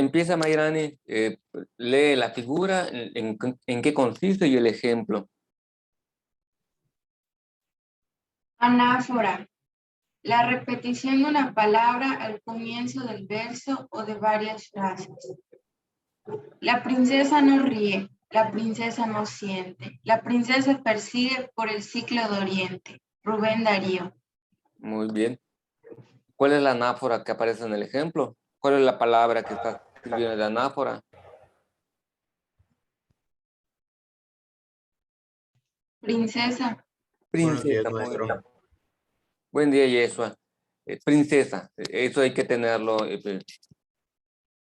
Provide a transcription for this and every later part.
Empieza Mayrani, lee la figura, en qué consiste y el ejemplo. Anáfora. La repetición de una palabra al comienzo del verso o de varias frases. La princesa no ríe, la princesa no siente, la princesa persigue por el ciclo de oriente. Rubén Darío. Muy bien. ¿Cuál es la anáfora que aparece en el ejemplo? ¿Cuál es la palabra que está escribiendo de anáfora? Princesa. Buenos días, Princesa, muy maestro. bien. Buen día, Yeshua. Princesa, eso hay que tenerlo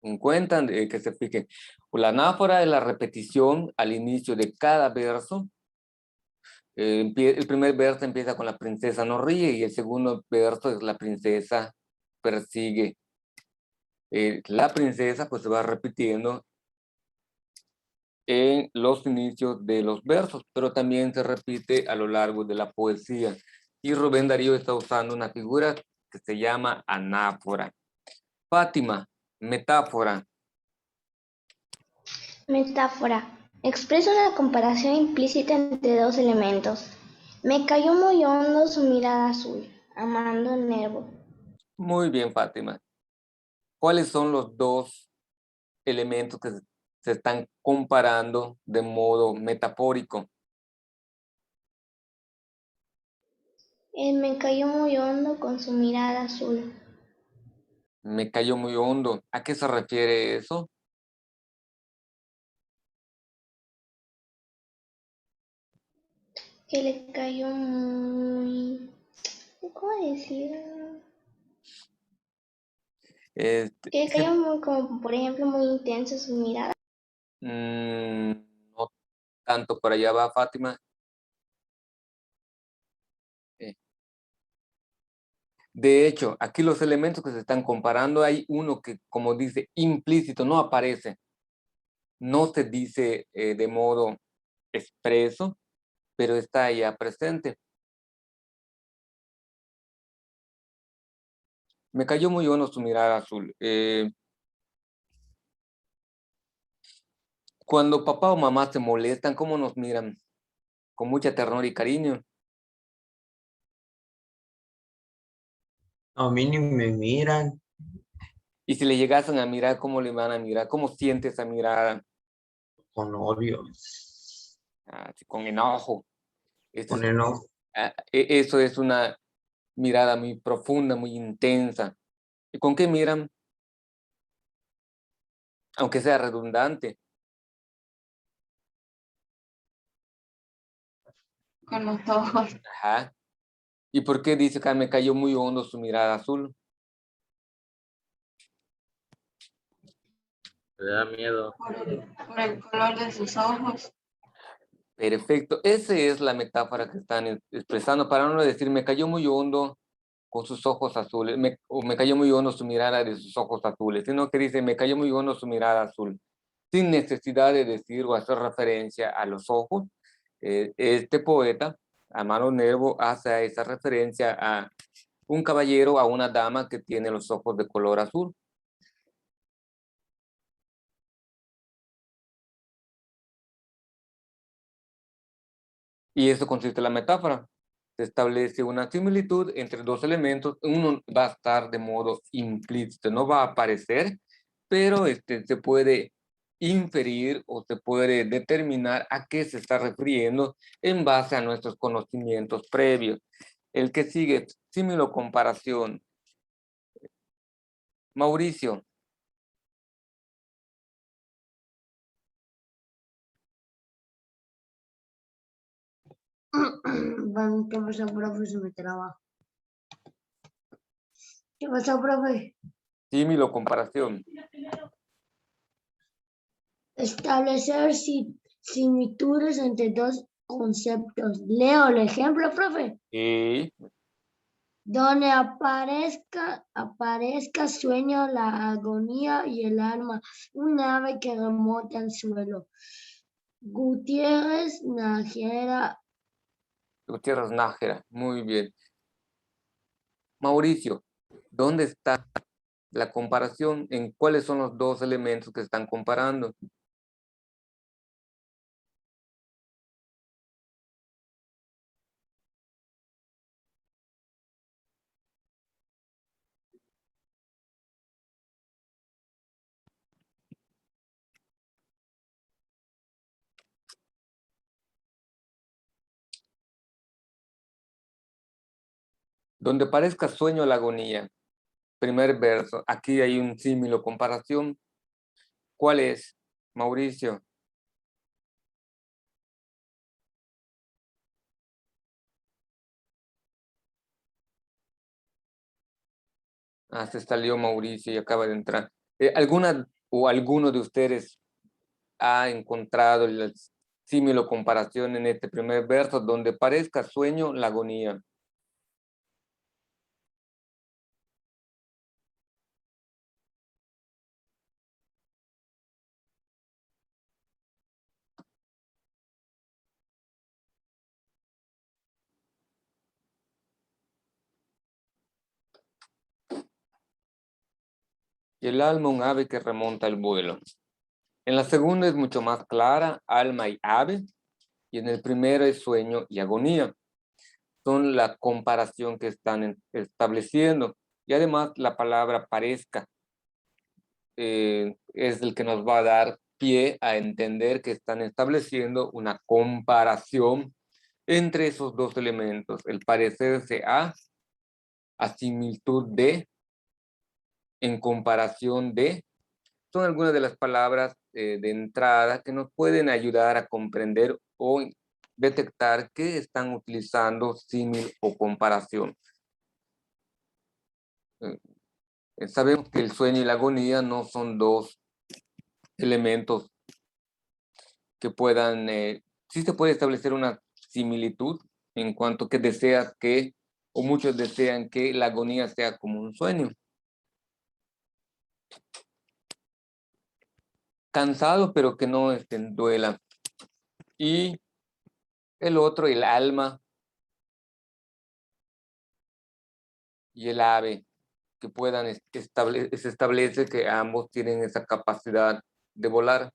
en cuenta, que se fije. La anáfora es la repetición al inicio de cada verso. El primer verso empieza con la princesa no ríe y el segundo verso es la princesa persigue. La princesa pues se va repitiendo en los inicios de los versos, pero también se repite a lo largo de la poesía. Y Rubén Darío está usando una figura que se llama anáfora. Fátima, metáfora. Metáfora. Expresa una comparación implícita entre dos elementos. Me cayó muy hondo su mirada azul, Amando Nervo. Muy bien, Fátima. ¿Cuáles son los dos elementos que se están comparando de modo metafórico? Él me cayó muy hondo con su mirada azul. Me cayó muy hondo. ¿A qué se refiere eso? Que le cayó muy... ¿Cómo decir? Que le cayó muy, como por ejemplo, muy intenso su mirada. No tanto, por allá va Fátima. De hecho, aquí los elementos que se están comparando, hay uno que, como dice, implícito, no aparece, no se dice de modo expreso, pero está ya presente. Me cayó muy hondo su mirada azul. Cuando papá o mamá se molestan, ¿cómo nos miran? Con mucha ternura y cariño. A mí ni me miran Y si le llegasen a mirar, ¿cómo le van a mirar? ¿Cómo siente esa mirada? con odio, Así, con enojo. con enojo. Eso es una mirada muy profunda, muy intensa. ¿Y con qué miran? Aunque sea redundante. Con los ojos. Ajá. ¿Y por qué dice que me cayó muy hondo su mirada azul? Me da miedo. Por el color de sus ojos. Perfecto. Esa es la metáfora que están expresando para no decir me cayó muy hondo con sus ojos azules, o me cayó muy hondo su mirada de sus ojos azules, sino que dice me cayó muy hondo su mirada azul, sin necesidad de decir o hacer referencia a los ojos. Este poeta, Amaro Nervo, hace esa referencia a un caballero, a una dama que tiene los ojos de color azul. Y eso consiste en la metáfora. Se establece una similitud entre dos elementos. Uno va a estar de modo implícito, no va a aparecer, pero se puede inferir o se puede determinar a qué se está refiriendo en base a nuestros conocimientos previos. El que sigue, símilo comparación. Mauricio. ¿Qué pasó, profe? Se me traba. ¿Qué pasó, profe? Símilo comparación. Establecer similitudes entre dos conceptos. Leo el ejemplo, profe. Y Donde aparezca sueño, la agonía y el alma, un ave que remota al suelo. Gutiérrez Nájera. Gutiérrez Nájera, muy bien. Mauricio, ¿dónde está La comparación, ¿en cuáles son los dos elementos que están comparando? Donde parezca sueño la agonía. Primer verso. Aquí hay un símil o comparación. ¿Cuál es, Mauricio? Se salió Mauricio y acaba de entrar. ¿Alguna o alguno de ustedes ha encontrado el símil o comparación en este primer verso? Donde parezca sueño la agonía. Y el alma, un ave que remonta el vuelo. En la segunda es mucho más clara, alma y ave. Y en el primero es sueño y agonía. Son la comparación que están estableciendo. Y además la palabra parezca es el que nos va a dar pie a entender que están estableciendo una comparación entre esos dos elementos. El parecerse a similitud de, en comparación de, son algunas de las palabras de entrada que nos pueden ayudar a comprender o detectar que están utilizando símil o comparación. Sabemos que el sueño y la agonía no son dos elementos que puedan, sí se puede establecer una similitud en cuanto que deseas que, o muchos desean que la agonía sea como un sueño. Cansado, pero que no duela. Y el otro, el alma y el ave, que puedan se establece que ambos tienen esa capacidad de volar.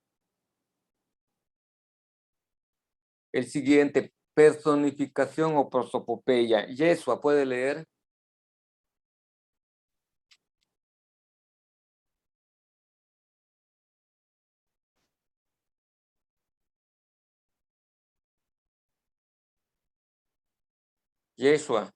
El siguiente, personificación o prosopopeya. Yeshua, ¿puede leer? Yeshua.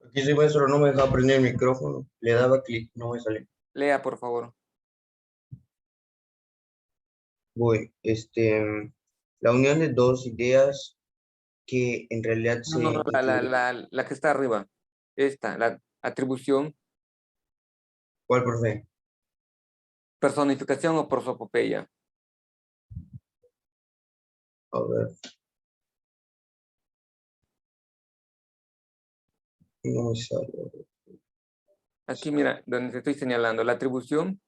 Aquí sí, maestro, no me dejaba prender el micrófono. Le daba clic, no me salió. Lea, por favor. Voy, la unión de dos ideas que en realidad No, se la que está arriba. Esta, la atribución, ¿Cuál, profe? personificación o prosopopeya. A ver. No me sale. Aquí, mira, donde te estoy señalando, la atribución,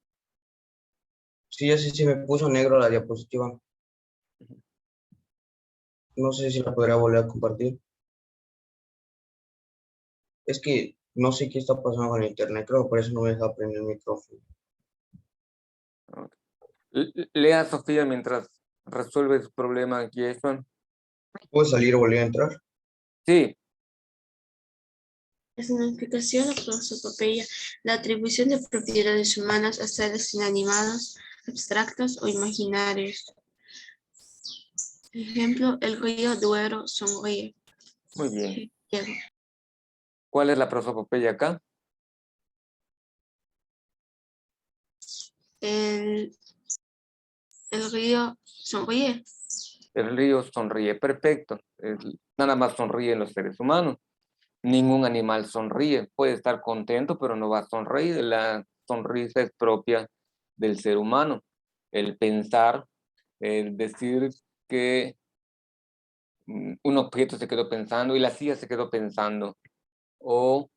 Sí, así se me puso negro la diapositiva. No sé si la podría volver a compartir. Es que no sé qué está pasando con el internet, creo que por eso no me deja prender el micrófono. lea Sofía mientras resuelve su problema aquí, Jason. ¿Puedo salir o volver a entrar? Sí, Personificación o prosopopeya, la atribución de propiedades humanas a seres inanimados, abstractos o imaginarios. Ejemplo, el río Duero sonríe. muy bien. ¿Cuál es la prosopopeya acá? El río sonríe. El río sonríe, perfecto. Nada más sonríen los seres humanos. Ningún animal sonríe. Puede estar contento, pero no va a sonreír. La sonrisa es propia del ser humano. El pensar, el decir que un objeto se quedó pensando y la silla se quedó pensando. O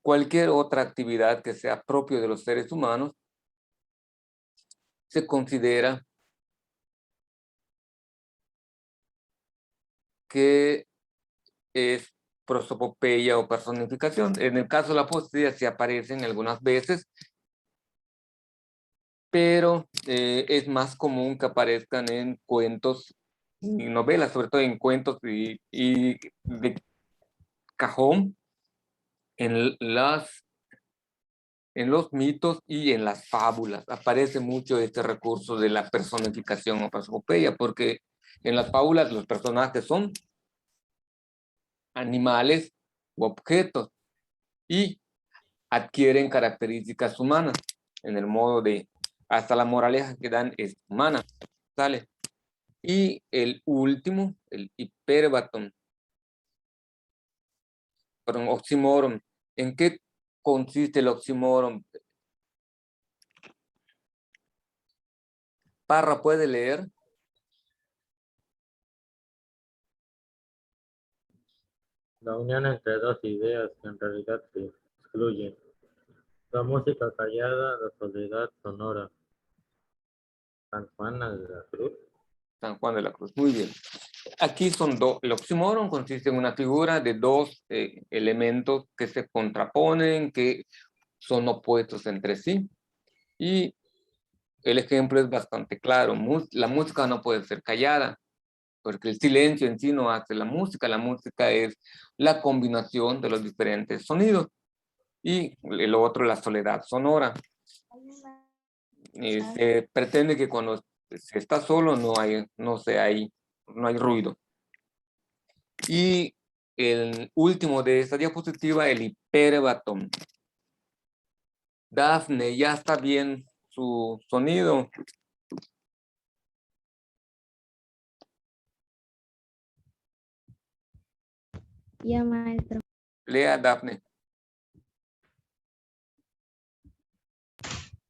cualquier otra actividad que sea propio de los seres humanos se considera que es prosopopeya o personificación. En el caso de la poesía sí aparecen algunas veces, pero es más común que aparezcan en cuentos y novelas, sobre todo en cuentos y de cajón, en los mitos y en las fábulas. Aparece mucho este recurso de la personificación o prosopopeya, porque en las fábulas los personajes son animales u objetos y adquieren características humanas en el modo de, hasta la moraleja que dan es humana, ¿sale? Y el último, el hiperbatón, perdón, oxímoron. ¿En qué consiste el oxímoron? Parra, ¿puede leer? La unión entre dos ideas que en realidad se excluyen. La música callada, la soledad sonora. San Juana de la Cruz. San Juan de la Cruz, muy bien. Aquí son dos. El oxímoron consiste en una figura de dos elementos que se contraponen, que son opuestos entre sí. Y el ejemplo es bastante claro. La música no puede ser callada, porque el silencio en sí no hace la música. La música es la combinación de los diferentes sonidos. Y el otro, la soledad sonora. Se pretende que cuando se está solo no hay ruido. Y el último de esta diapositiva, el hiperbatón. Dafne, ¿ya está bien su sonido? Ya, maestro. Lea, Dafne.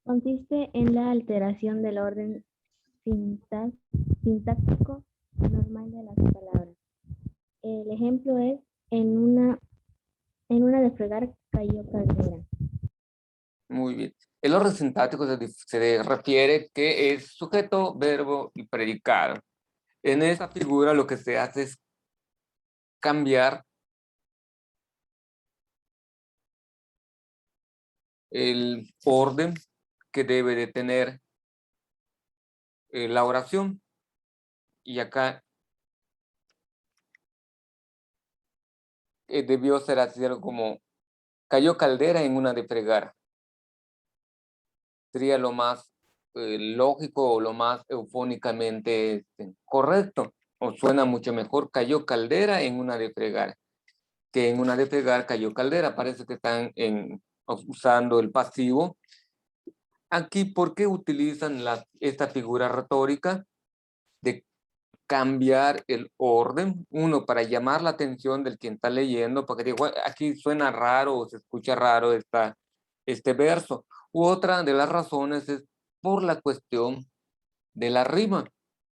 Consiste en la alteración del orden sintáctico normal de las palabras. El ejemplo es en una de fregar cayó caldera. Muy bien. El orden sintáctico se refiere que es sujeto, verbo y predicado. En esta figura lo que se hace es cambiar el orden que debe de tener la oración. Y acá debió ser así algo como cayó caldera en una de fregar. Sería lo más lógico o lo más eufónicamente correcto. O suena mucho mejor, cayó caldera en una de fregar, que en una de fregar cayó caldera. Parece que están usando el pasivo. Aquí, ¿por qué utilizan esta figura retórica de cambiar el orden? Uno, para llamar la atención del quien está leyendo, porque digo, aquí suena raro o se escucha raro este verso. U otra de las razones es por la cuestión de la rima.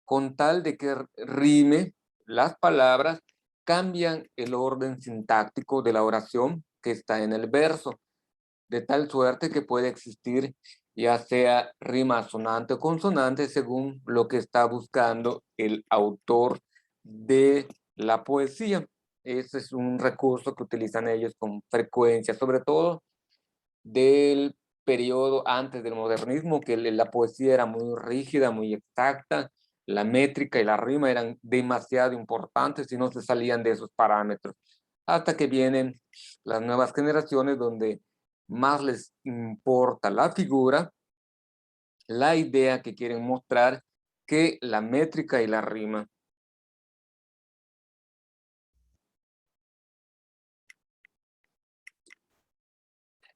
Con tal de que rime, las palabras cambian el orden sintáctico de la oración que está en el verso, de tal suerte que puede existir ya sea rima sonante o consonante según lo que está buscando el autor de la poesía. Ese es un recurso que utilizan ellos con frecuencia, sobre todo del periodo antes del modernismo, que la poesía era muy rígida, muy exacta, la métrica y la rima eran demasiado importantes y no se salían de esos parámetros. Hasta que vienen las nuevas generaciones donde más les importa la figura, la idea que quieren mostrar, que la métrica y la rima.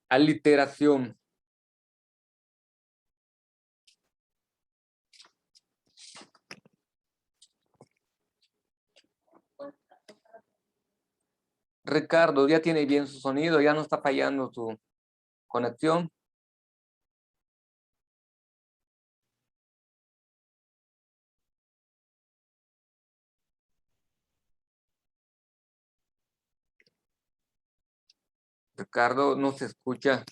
Aliteración. Ricardo, ya tiene bien su sonido, ya no está fallando su conexión. Ricardo, no se escucha.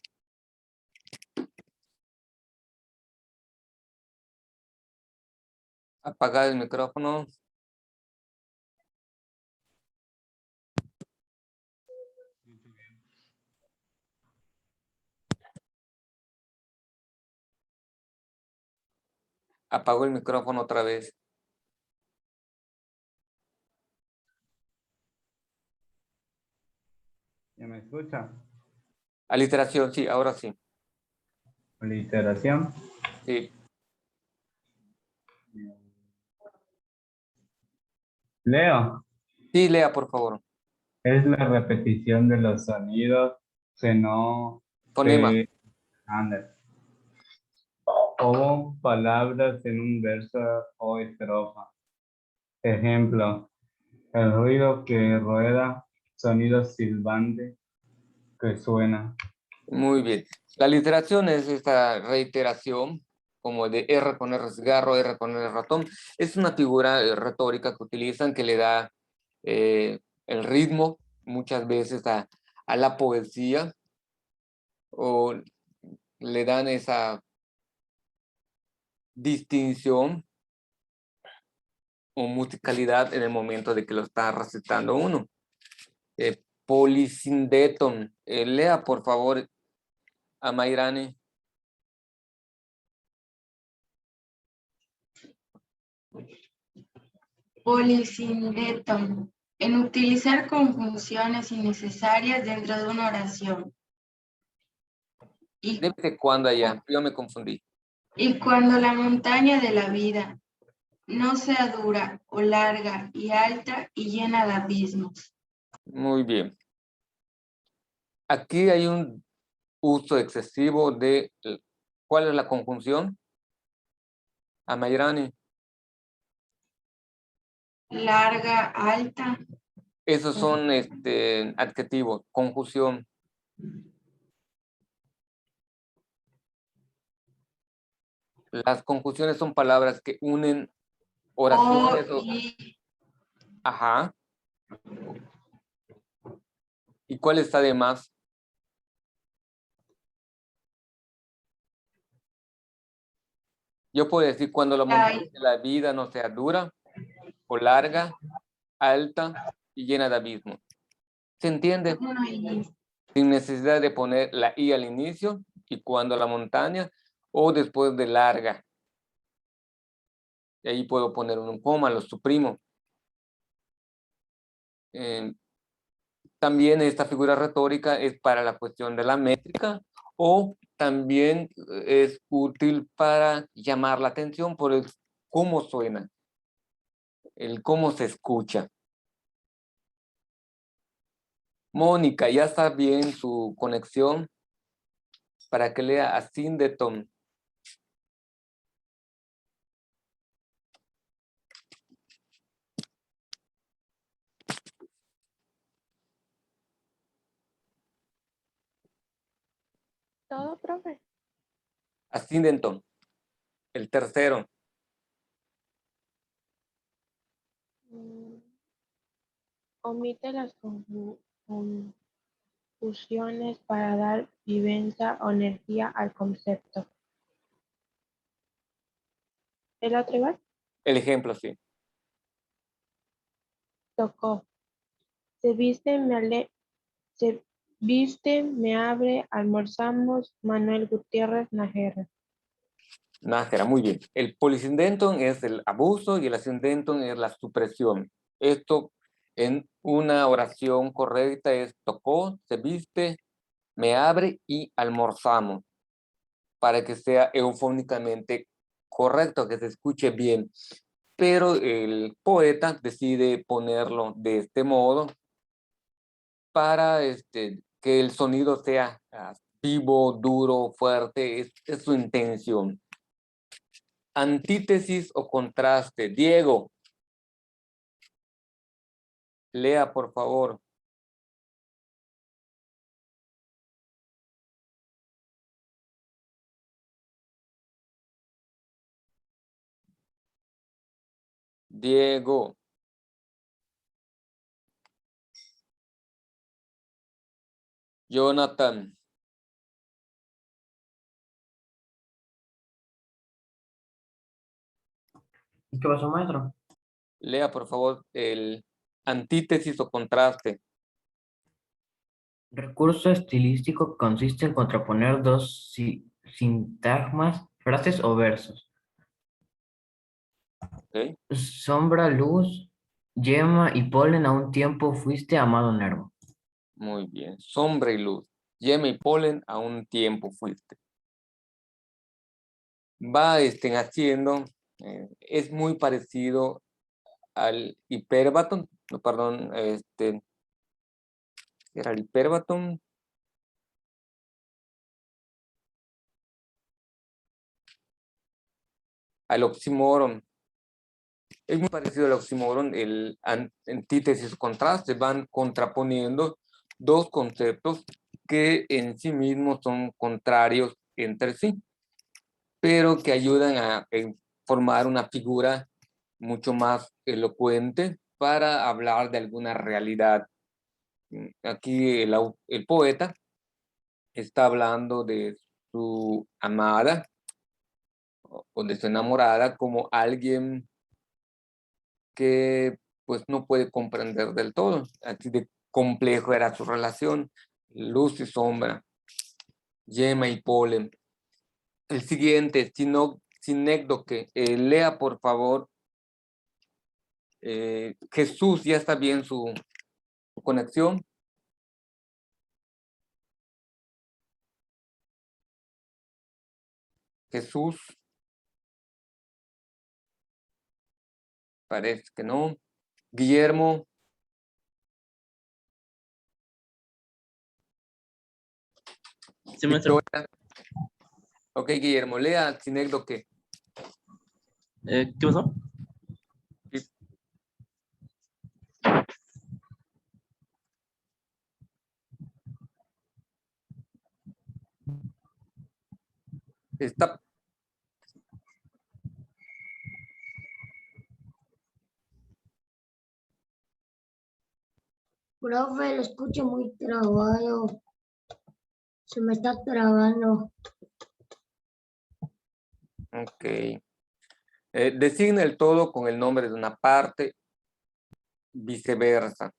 Apagar el micrófono. Apagó el micrófono otra vez. ¿Ya me escucha? Aliteración, sí, ahora sí. Literación. Sí. Leo. Sí, lea, por favor. Es la repetición de los sonidos que no Fonema. se... Anda. O palabras en un verso o estrofa. Ejemplo, el ruido que rueda, sonido silbante que suena. Muy bien. La literación es esta reiteración, como de R con R cigarro, R con R ratón. Es una figura retórica que utilizan que le da el ritmo muchas veces a la poesía, o le dan esa distinción o musicalidad en el momento de que lo está recitando uno. Polisindeton. Lea, por favor, a Mayrani. Polisindeton. En utilizar conjunciones innecesarias dentro de una oración. Debe ser cuando allá. Yo me confundí. Y cuando la montaña de la vida no sea dura o larga y alta y llena de abismos. Muy bien. Aquí hay un uso excesivo de... ¿Cuál es la conjunción? A Mayrani. Larga, alta. Esos son adjetivos. Conjunción. Las conjunciones son palabras que unen oraciones. Ajá. ¿Y cuál está de más? Yo puedo decir cuando la montaña de la vida no sea dura o larga, alta y llena de abismos. ¿Se entiende? Sin necesidad de poner la I al inicio y cuando la montaña o después de larga. Y ahí puedo poner un coma, lo suprimo. También esta figura retórica es para la cuestión de la métrica o también es útil para llamar la atención por el cómo suena, el cómo se escucha. Mónica, ya está bien su conexión para que lea Asíndeton. ¿Todo, profe? Asíndeton, el tercero. Omite las confusiones para dar vivencia o energía al concepto. ¿El otro igual? El ejemplo, sí. Tocó. Se viste, me abre, almorzamos. Manuel Gutiérrez Nájera. Nájera, muy bien. El polisindenton es el abuso y el ascendenton es la supresión. Esto en una oración correcta es tocó, se viste, me abre y almorzamos, para que sea eufónicamente correcto, que se escuche bien. Pero el poeta decide ponerlo de este modo para que el sonido sea vivo, duro, fuerte, es su intención. Antítesis o contraste. Diego, lea por favor. Diego. Jonathan. ¿Qué pasó, maestro? Lea, por favor, el antítesis o contraste. Recurso estilístico consiste en contraponer dos sintagmas, frases o versos. ¿Ok? Sombra, luz, yema y polen a un tiempo fuiste, amado Nervo. Muy bien. Sombra y luz. Yema y polen a un tiempo fuiste. Va haciendo, es muy parecido al hiperbatón, no, perdón, era el hiperbatón. Al oxímoron. Es muy parecido al oxímoron, el antítesis contraste, van contraponiendo dos conceptos que en sí mismos son contrarios entre sí, pero que ayudan a formar una figura mucho más elocuente para hablar de alguna realidad. Aquí el poeta está hablando de su amada o de su enamorada como alguien que pues no puede comprender del todo. Así de complejo era su relación, luz y sombra, yema y polen. El siguiente, sinécdoque, lea por favor. Jesús, ya está bien su conexión. Jesús, parece que no. Guillermo, Sí, maestro. Victoria. Ok, Guillermo, lea sinécdoque. ¿Qué pasó? Está. Profe, lo escucho muy trabado. Se me está trabando. Ok. Designa el todo con el nombre de una parte, viceversa.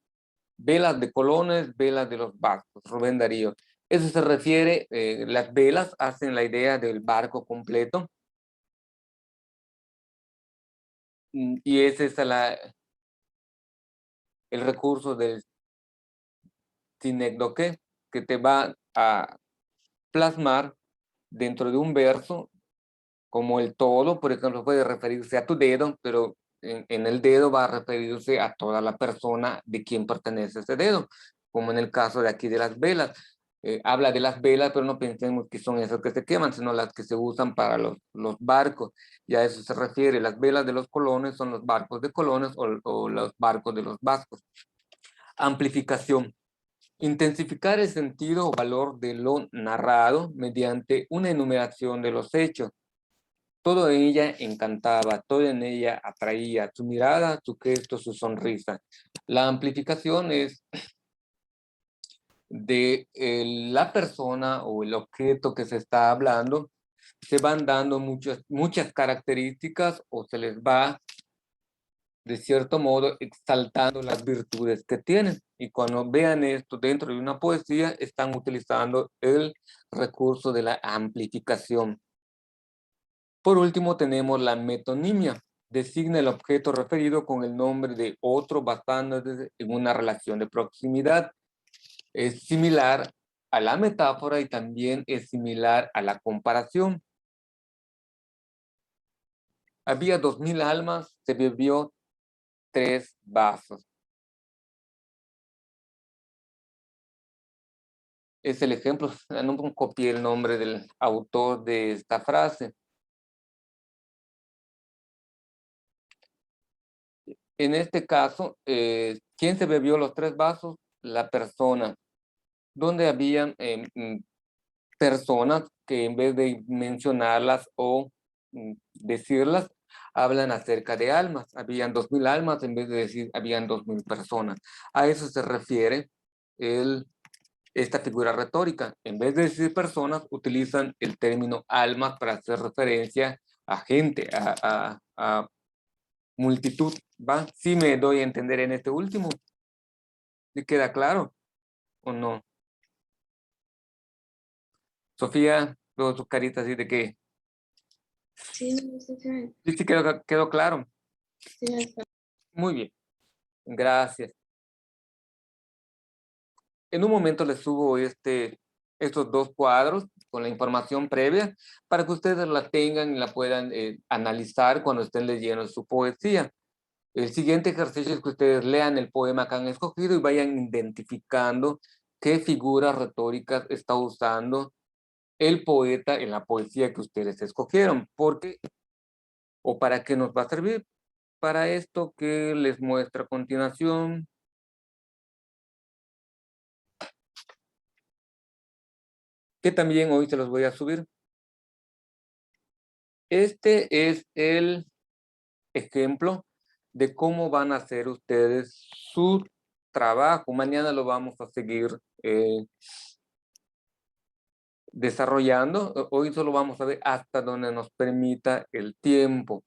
Velas de colones, velas de los barcos. Rubén Darío. Eso se refiere, las velas hacen la idea del barco completo. Y ese es el recurso del sinécdoque, que te va a plasmar dentro de un verso como el todo. Por ejemplo, puede referirse a tu dedo, pero en el dedo va a referirse a toda la persona de quien pertenece ese dedo, como en el caso de aquí de las velas. Habla de las velas, pero no pensemos que son esas que se queman, sino las que se usan para los barcos. Y a eso se refiere. Las velas de los colones son los barcos de colones o los barcos de los vascos. Amplificación. Intensificar el sentido o valor de lo narrado mediante una enumeración de los hechos. Todo en ella encantaba, todo en ella atraía, su mirada, su gesto, su sonrisa. La amplificación es de la persona o el objeto que se está hablando, se van dando muchas características o se les va, de cierto modo, exaltando las virtudes que tienen. Y cuando vean esto dentro de una poesía, están utilizando el recurso de la amplificación. Por último, tenemos la metonimia. Designa el objeto referido con el nombre de otro basándose en una relación de proximidad. Es similar a la metáfora y también es similar a la comparación. Había 2000 almas, se bebió 3 vasos. Es el ejemplo, no copié el nombre del autor de esta frase. En este caso, ¿quién se bebió los 3 vasos? La persona. Donde habían personas que en vez de mencionarlas o decirlas, hablan acerca de almas. Habían 2000 almas en vez de decir habían 2000 personas. A eso se refiere esta figura retórica. En vez de decir personas, utilizan el término almas para hacer referencia a gente, a multitud, ¿va? Sí me doy a entender en este último. ¿Le queda claro o no? Sofía, luego tus caritas así de que Sí, sí, sí quedó claro. sí. Muy bien, gracias. En un momento les subo estos dos cuadros con la información previa para que ustedes la tengan y la puedan analizar cuando estén leyendo su poesía. El siguiente ejercicio es que ustedes lean el poema que han escogido y vayan identificando qué figuras retóricas está usando el poeta en la poesía que ustedes escogieron. Porque, o para qué nos va a servir, para esto que les muestro a continuación. Que también hoy se los voy a subir. Este es el ejemplo de cómo van a hacer ustedes su trabajo. Mañana lo vamos a seguir desarrollando. Hoy solo vamos a ver hasta donde nos permita el tiempo.